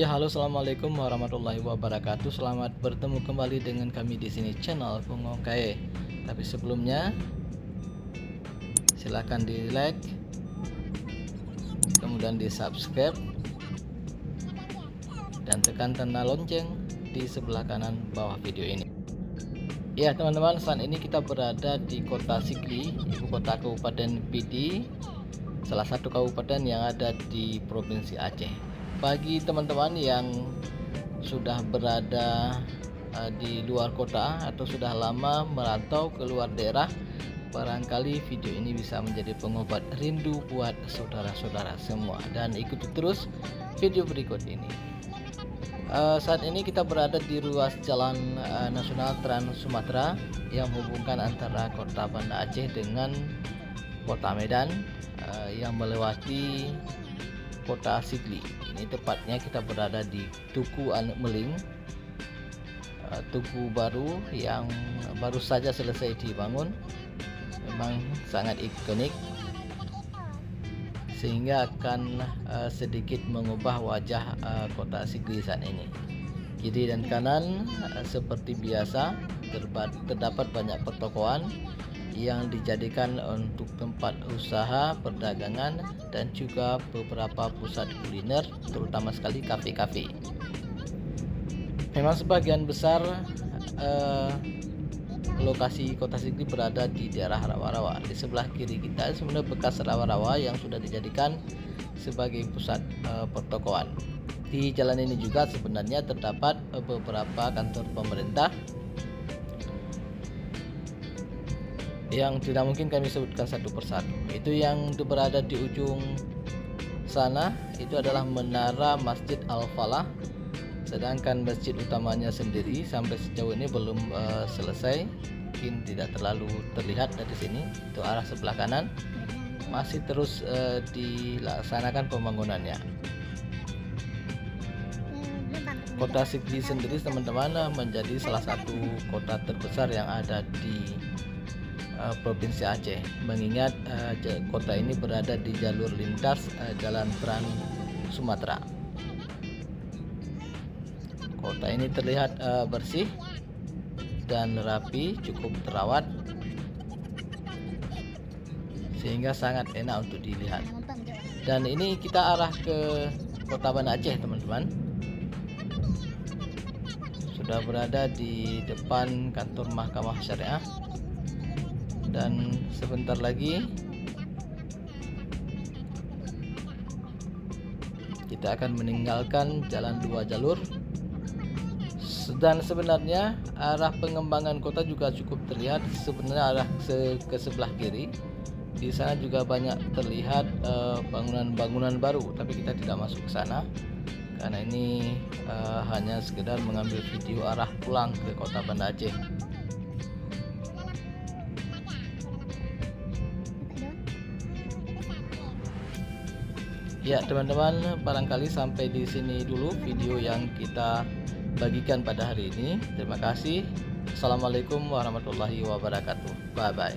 Ya, halo, assalamualaikum warahmatullahi wabarakatuh. Selamat bertemu kembali dengan kami di sini channel Pungong Kae. Tapi sebelumnya, silahkan di like, kemudian di subscribe, dan tekan tanda lonceng di sebelah kanan bawah video ini. Ya teman-teman, saat ini kita berada di kota Sigli, ibu kota Kabupaten Pidi, salah satu kabupaten yang ada di Provinsi Aceh. Bagi teman-teman yang sudah berada di luar kota atau sudah lama merantau ke luar daerah, barangkali video ini bisa menjadi pengobat rindu buat saudara-saudara semua, dan ikuti terus video berikut ini. Saat ini kita berada di ruas jalan nasional Trans Sumatera yang menghubungkan antara kota Banda Aceh dengan kota Medan, yang melewati kota Sigli. Ini tepatnya kita berada di Tugu Anak Meling, tugu baru yang baru saja selesai dibangun. Memang sangat ikonik, sehingga akan sedikit mengubah wajah kota Sigli saat ini. Kiri dan kanan seperti biasa terdapat banyak pertokoan yang dijadikan untuk tempat usaha perdagangan dan juga beberapa pusat kuliner, terutama sekali kafe-kafe. Memang sebagian besar lokasi kota Sigli berada di daerah rawa-rawa. Di sebelah kiri kita sebenarnya bekas rawa-rawa yang sudah dijadikan sebagai pusat pertokoan. Di jalan ini juga sebenarnya terdapat beberapa kantor pemerintah yang tidak mungkin kami sebutkan satu persatu. Itu yang berada di ujung sana itu adalah menara Masjid Al-Falah, sedangkan masjid utamanya sendiri sampai sejauh ini belum selesai, mungkin tidak terlalu terlihat dari sini. Itu arah sebelah kanan masih terus dilaksanakan pembangunannya. Kota Sigli sendiri teman-teman menjadi salah satu kota terbesar yang ada di Provinsi Aceh, mengingat kota ini berada di jalur lintas jalan Trans Sumatera. Kota ini terlihat bersih dan rapi, cukup terawat, sehingga sangat enak untuk dilihat. Dan ini kita arah ke kota Banda Aceh teman-teman. Sudah berada di depan kantor Mahkamah Syariah, dan sebentar lagi kita akan meninggalkan jalan dua jalur. Dan sebenarnya arah pengembangan kota juga cukup terlihat. Sebenarnya arah ke sebelah kiri di sana juga banyak terlihat bangunan-bangunan baru, tapi kita tidak masuk ke sana karena ini hanya sekedar mengambil video arah pulang ke kota Banda Aceh. Ya teman-teman, barangkali sampai di sini dulu video yang kita bagikan pada hari ini. Terima kasih. Assalamualaikum warahmatullahi wabarakatuh. Bye bye.